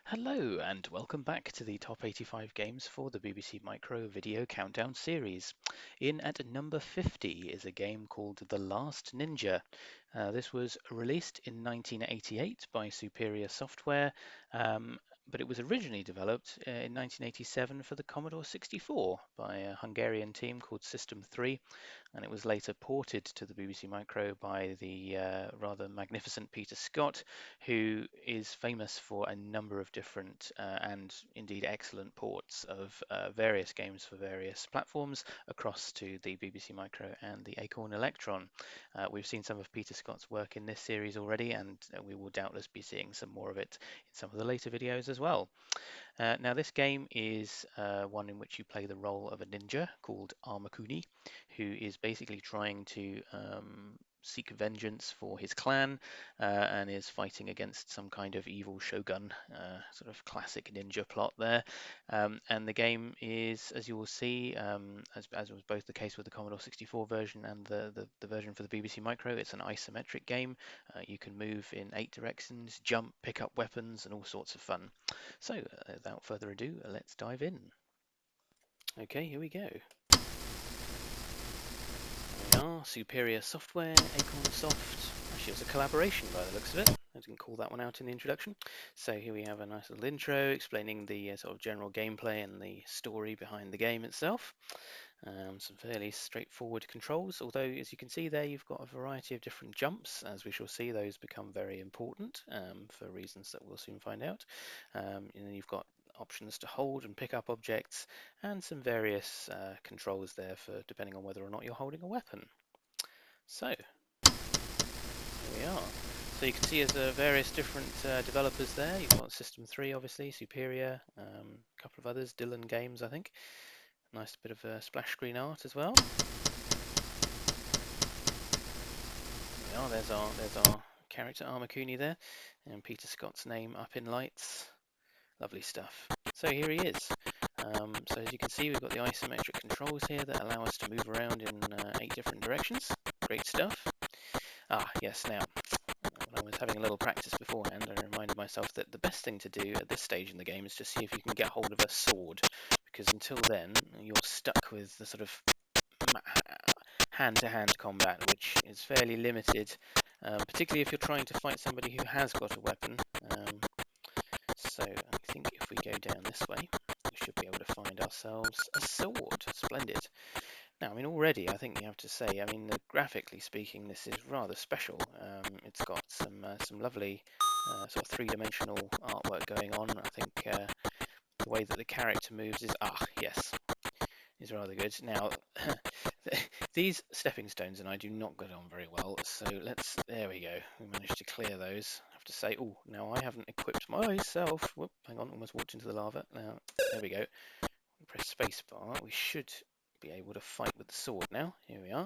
Hello and welcome back to the top 85 games for the BBC Micro Video Countdown series. In at number 50 is a game called The Last Ninja. This was released in 1988 by Superior Software, but it was originally developed in 1987 for the Commodore 64 by a Hungarian team called System 3, and it was later ported to the BBC Micro by the rather magnificent Peter Scott, who is famous for a number of different and indeed excellent ports of various games for various platforms across to the BBC Micro and the Acorn Electron. We've seen some of Peter Scott's work in this series already, and we will doubtless be seeing some more of it in some of the later videos as well. Now, this game is one in which you play the role of a ninja called Armakuni, who is basically trying to seek vengeance for his clan and is fighting against some kind of evil shogun, sort of classic ninja plot there. And the game is, as you will see, as was both the case with the Commodore 64 version and the version for the BBC Micro, it's an isometric game. You can move in 8 directions, jump, pick up weapons, and all sorts of fun. So, without further ado, let's dive in. Okay, here we go. There we are, Superior Software, Acorn Soft. Actually, it's a collaboration by the looks of it. I didn't call that one out in the introduction. So here we have a nice little intro explaining the sort of general gameplay and the story behind the game itself. Some fairly straightforward controls, although as you can see there you've got a variety of different jumps. As we shall see, those become very important for reasons that we'll soon find out. And then you've got options to hold and pick up objects, and some various controls there for depending on whether or not you're holding a weapon. So here we are. So you can see there's various different developers there. You've got System 3 obviously, Superior, a couple of others, Dylan Games I think. Nice bit of splash screen art as well. Yeah, there's our character Armakuni there, and Peter Scott's name up in lights. Lovely stuff. So here he is. So as you can see, we've got the isometric controls here that allow us to move around in 8 different directions. Great stuff. Ah, yes. Now, when I was having a little practice beforehand, I reminded myself that the best thing to do at this stage in the game is to see if you can get hold of a sword, because until then you're stuck with the sort of hand-to-hand combat, which is fairly limited, particularly if you're trying to fight somebody who has got a weapon. So I think if we go down this way, we should be able to find ourselves a sword. Splendid. Now, I mean, already I think you have to say, I mean, graphically speaking, this is rather special. It's got some lovely sort of three-dimensional artwork going on. I think the way that the character moves is rather good. Now, these stepping stones and I do not get on very well, so there we go. We managed to clear those. I have to say, oh, now I haven't equipped myself. Whoop, hang on, almost walked into the lava. Now, there we go. Press spacebar. We should be able to fight with the sword now. Here we are.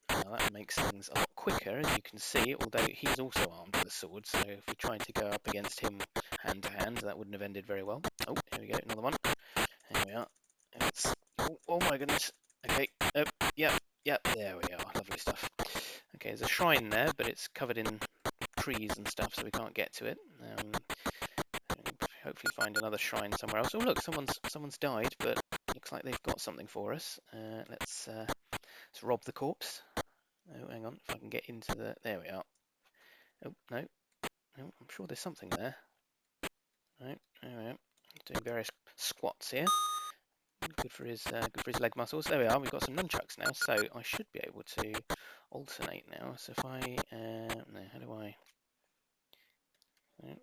Now that makes things a lot quicker, as you can see, although he's also armed with a sword, so if we tried to go up against him hand to hand, that wouldn't have ended very well. Oh, here we go, another one. Here we are. Oh my goodness. Okay, yep, there we are. Lovely stuff. Okay, there's a shrine there, but it's covered in trees and stuff, so we can't get to it. Hopefully find another shrine somewhere else. Oh look, someone's died, but looks like they've got something for us. Let's rob the corpse. Oh, hang on, if I can get into the... There we are. Oh, no. No, I'm sure there's something there. Right, there we are. Doing various squats here. Good for his leg muscles. There we are. We've got some nunchucks now, so I should be able to alternate now. So if I... no, how do I... No,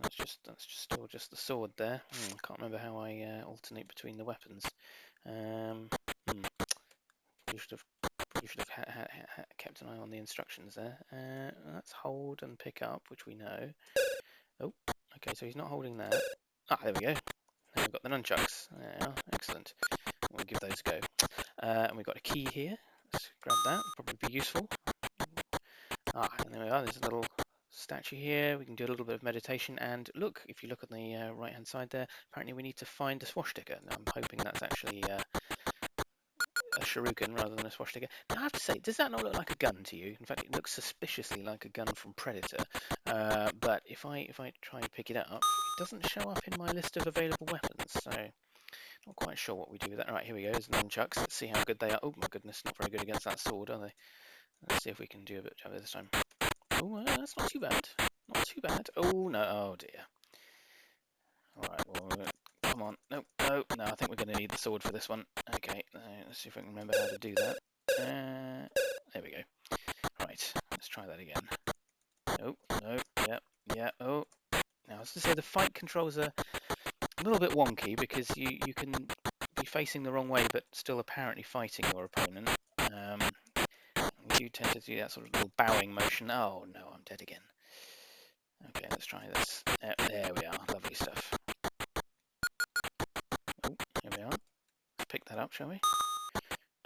that's just still just the sword there. I can't remember how I alternate between the weapons. You should have kept an eye on the instructions there. Let's hold and pick up, which we know. Oh, okay, so he's not holding that. Ah, there we go. Now we've got the nunchucks. There, excellent. We'll give those a go. And we've got a key here. Let's grab that. Probably be useful. Ah, and there we are. There's a little statue here. We can do a little bit of meditation. And look, if you look on the right-hand side there, apparently we need to find a swastika. Now, I'm hoping that's actually a shuriken rather than a swastika. Now, I have to say, does that not look like a gun to you? In fact, it looks suspiciously like a gun from Predator. But if I try and pick it up, it doesn't show up in my list of available weapons. So not quite sure what we do with that. Right, here we go. There's nunchucks. Let's see how good they are. Oh my goodness, not very good against that sword, are they? Let's see if we can do a bit of this time. Oh, that's not too bad. Not too bad. Oh no, oh dear. All right, well, come on. No, no, no. I think we're going to need the sword for this one. Okay, let's see if I can remember how to do that. There we go. Right, let's try that again. No, no, yeah, yeah. Oh, now I was to say the fight controls are a little bit wonky because you can be facing the wrong way but still apparently fighting your opponent. You do tend to do that sort of little bowing motion. Oh no, I'm dead again. Okay, let's try this. There we are. Lovely stuff. Oh, here we are. Let's pick that up, shall we?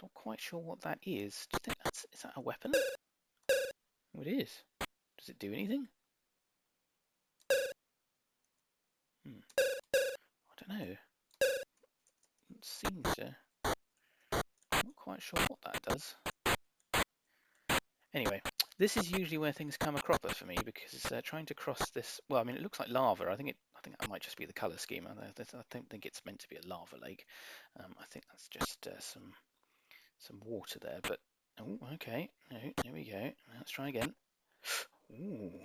Not quite sure what that is. Do you think is that a weapon? Oh, it is. Does it do anything? I don't know. It seems to. I'm not quite sure what that does. Anyway, this is usually where things come a cropper for me because trying to cross this. Well, I mean, it looks like lava. I think that might just be the color scheme. I don't think it's meant to be a lava lake. I think that's just some water there. But oh, okay. No, there we go. Let's try again. Ooh,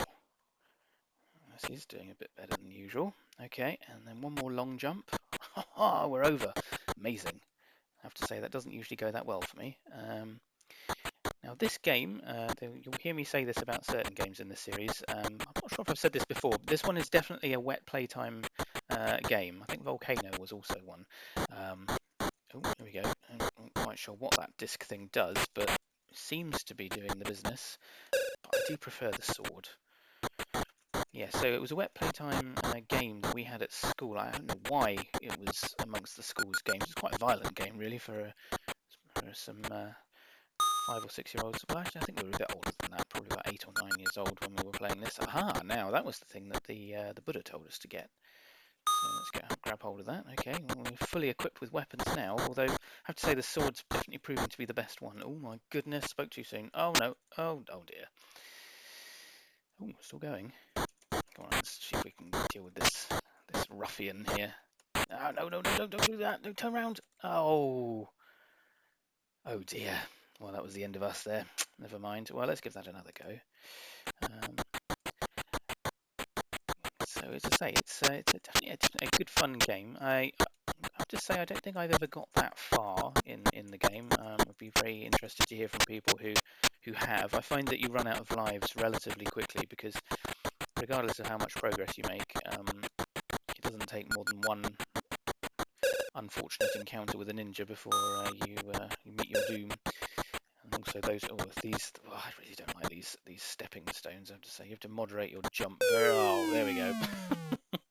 this is doing a bit better than usual. Okay, and then one more long jump. We're over. Amazing. I have to say that doesn't usually go that well for me. Now this game, you'll hear me say this about certain games in this series. I'm not sure if I've said this before, but this one is definitely a wet playtime game. I think Volcano was also one. Oh, here we go. I'm not quite sure what that disc thing does, but it seems to be doing the business. But I do prefer the sword. Yeah, so it was a wet playtime game that we had at school. I don't know why it was amongst the school's games. It's quite a violent game, really, for some 5 or 6 year olds. Well, actually, I think we were a bit older than that, probably about 8 or 9 years old when we were playing this. Aha! Now that was the thing that the Buddha told us to get. So let's grab hold of that. Okay, well, we're fully equipped with weapons now. Although I have to say the sword's definitely proven to be the best one. Oh my goodness! Spoke too soon. Oh no! Oh dear! Oh, still going. Come on, let's see if we can deal with this ruffian here. Oh, no, don't do that. No, turn around. Oh dear. Well, that was the end of us there. Never mind. Well, let's give that another go. So as I say, it's definitely a good fun game. I have to say I don't think I've ever got that far in the game. I'd be very interested to hear from people who have. I find that you run out of lives relatively quickly because regardless of how much progress you make, it doesn't take more than one unfortunate encounter with a ninja before you meet your doom. And also I really don't like these stepping stones. I have to say, you have to moderate your jump. There we go.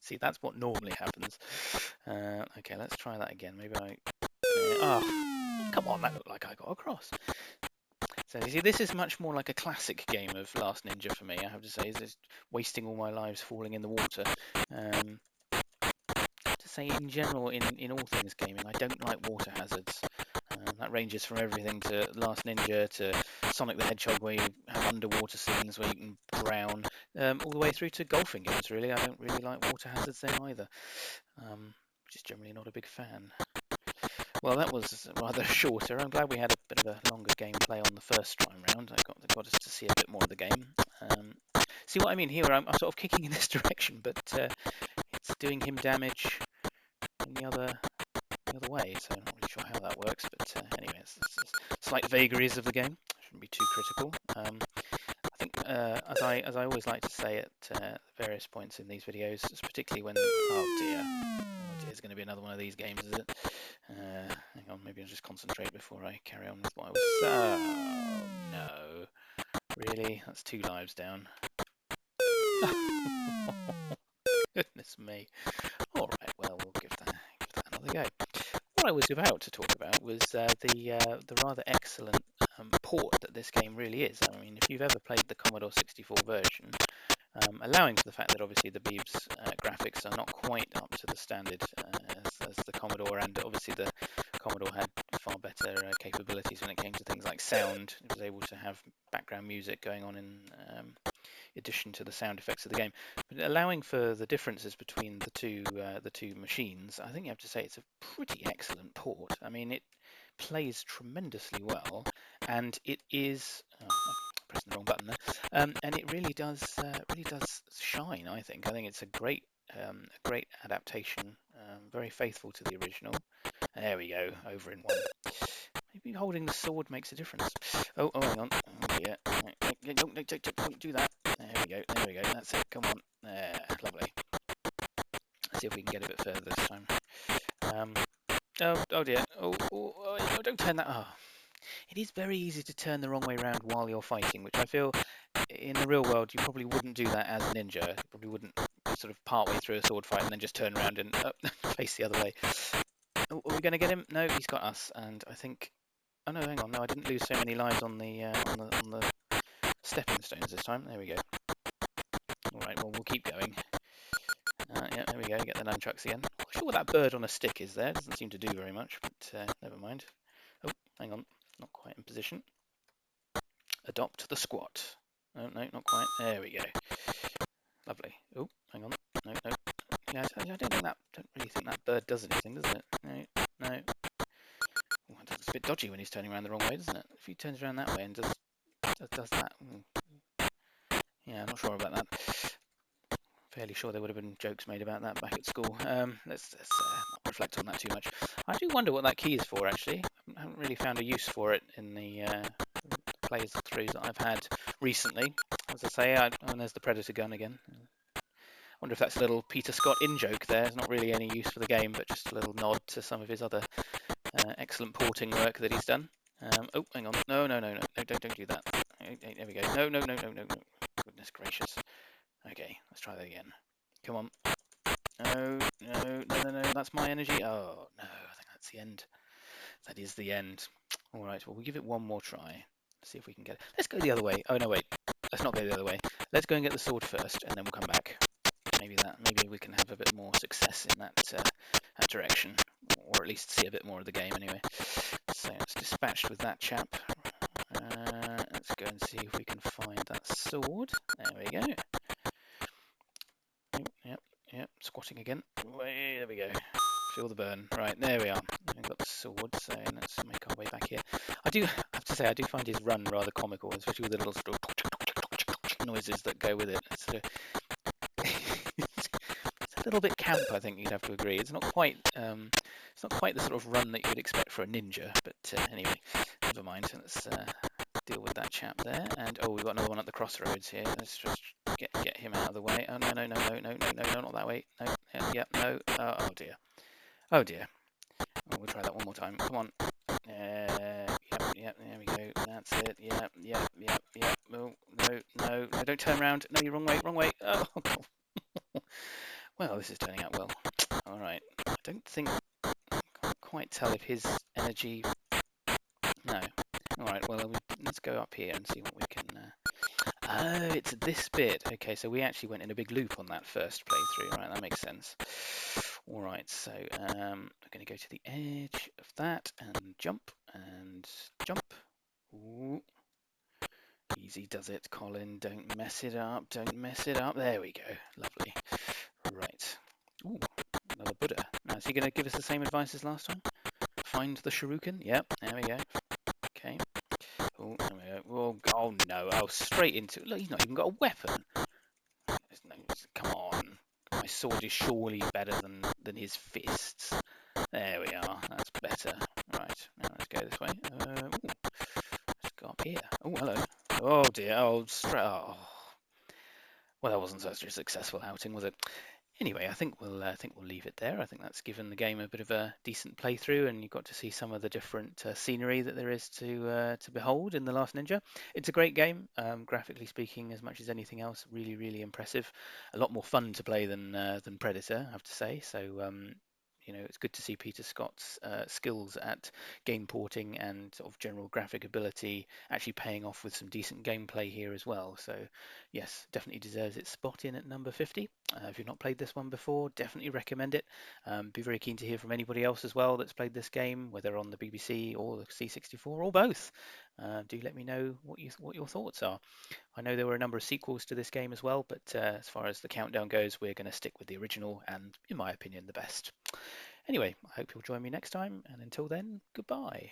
See, that's what normally happens. Okay, let's try that again. Maybe come on, that looked like I got across. So you see, this is much more like a classic game of Last Ninja for me. I have to say, is just wasting all my lives falling in the water. To say in general, in all things gaming, I don't like water hazards. That ranges from everything to Last Ninja to Sonic the Hedgehog, where you have underwater scenes where you can drown, all the way through to golfing games. Really, I don't really like water hazards there either. Just generally not a big fan. Well, that was rather shorter. I'm glad we had a bit of a longer gameplay on the first time round. That got us to see a bit more of the game. See what I mean here? I'm sort of kicking in this direction, but it's doing him damage in the other way. So I'm not really sure how that works. But anyway, it's slight vagaries of the game. Shouldn't be too critical. I think, as I always like to say at various points in these videos, particularly when oh dear, it's going to be another one of these games, is it? Hang on, maybe I'll just concentrate before I carry on with what I was. Oh no, really? That's 2 lives down. Goodness me. All right, well we'll give that another go. What I was about to talk about was the rather excellent port that this game really is. I mean, if you've ever played the Commodore 64 version, allowing for the fact that obviously the Beebs graphics are not quite up to the standard as the Commodore, and obviously the Commodore had far better capabilities when it came to things like sound. It was able to have background music going on in addition to the sound effects of the game. But allowing for the differences between the two machines, I think you have to say it's a pretty excellent port. I mean, it plays tremendously well, and it is. Oh, I'm pressing the wrong button there. And it really does shine. I think it's a great adaptation, very faithful to the original. There we go, over in one. Maybe holding the sword makes a difference. Oh, hang on. Oh, yeah. Don't do that. There we go. That's it. Come on. There, lovely. Let's see if we can get a bit further this time. Oh dear. Oh, don't turn that. Oh. It is very easy to turn the wrong way around while you're fighting, which I feel in the real world you probably wouldn't do that as a ninja. You probably wouldn't sort of part way through a sword fight and then just turn around and face the other way. Oh, are we going to get him? No, he's got us, and I think. Oh no, hang on. No, I didn't lose so many lives on the stepping stones this time. There we go. All right, well we'll keep going. Yeah, there we go. Get the nunchucks again. Not sure what that bird on a stick is there. It doesn't seem to do very much, but never mind. Oh, hang on. Not quite in position. Adopt the squat. Oh, no, not quite. There we go. Lovely. Oh, hang on. No. Yeah, I don't really think that bird does anything, does it? No. Oh, it's a bit dodgy when he's turning around the wrong way, doesn't it? If he turns around that way and does that. Yeah, I'm not sure about that. Fairly sure there would have been jokes made about that back at school. Let's not reflect on that too much. I do wonder what that key is for, actually. I haven't really found a use for it in the playthroughs that I've had recently. As I say, and there's the Predator gun again. I wonder if that's a little Peter Scott in-joke there. It's not really any use for the game, but just a little nod to some of his other excellent porting work that he's done. Oh, hang on. No, don't do that. There we go. No. Goodness gracious. Okay, let's try that again. Come on. No, that's my energy. Oh, no, I think that's the end. That is the end. All right, well, we'll give it one more try. See if we can get it. Let's go the other way. Oh, no, wait. Let's not go the other way. Let's go and get the sword first, and then we'll come back. Maybe we can have a bit more success in that direction, or at least see a bit more of the game anyway. So it's dispatched with that chap. Let's go and see if we can find that sword. There we go. Yep, squatting again. There we go. Feel the burn. Right, there we are. We've got the sword, so let's make our way back here. I have to say, I do find his run rather comical, especially with the little sort of noises that go with it. It's a little bit camp, I think you'd have to agree. It's not quite the sort of run that you'd expect for a ninja, but anyway, never mind. Let's deal with that chap there. And oh, we've got another one at the crossroads here. Let's just get him out of the way. Oh no, not that way. No, no. Oh dear. Oh, we'll try that one more time. Come on. Yep, there we go. That's it. Yep. Oh, no, don't turn around. No, you're wrong way. Oh, well, this is turning out well. All right. I can't quite tell if his energy. No. All right. Well, let's go up here and see what we can. Oh, it's this bit. Okay, so we actually went in a big loop on that first playthrough. Right, that makes sense. All right, so I'm going to go to the edge of that and jump. Ooh. Easy does it, Colin. Don't mess it up. There we go. Lovely. Right. Ooh, another Buddha. Now, is he going to give us the same advice as last time? Find the shuriken. Yep, there we go. Okay. Oh, there we go. Oh no. Oh, straight into it. Look, he's not even got a weapon. Come on. My sword is surely better than his fists. There we are. That's better. Right. Now let's go this way. Let's go up here. Oh, hello. Oh dear. Oh, well, that wasn't such a successful outing, was it? Anyway, I think we'll leave it there. I think that's given the game a bit of a decent playthrough, and you got to see some of the different scenery that there is to behold in The Last Ninja. It's a great game, graphically speaking, as much as anything else. Really, really impressive. A lot more fun to play than Predator, I have to say. So it's good to see Peter Scott's skills at game porting and sort of general graphic ability actually paying off with some decent gameplay here as well. So yes, definitely deserves its spot in at number 50. If you've not played this one before, definitely recommend it. Be very keen to hear from anybody else as well that's played this game, whether on the BBC or the C64 or both. Do let me know what your thoughts are. I know there were a number of sequels to this game as well, but as far as the countdown goes, we're going to stick with the original and, in my opinion, the best. Anyway, I hope you'll join me next time, and until then, goodbye.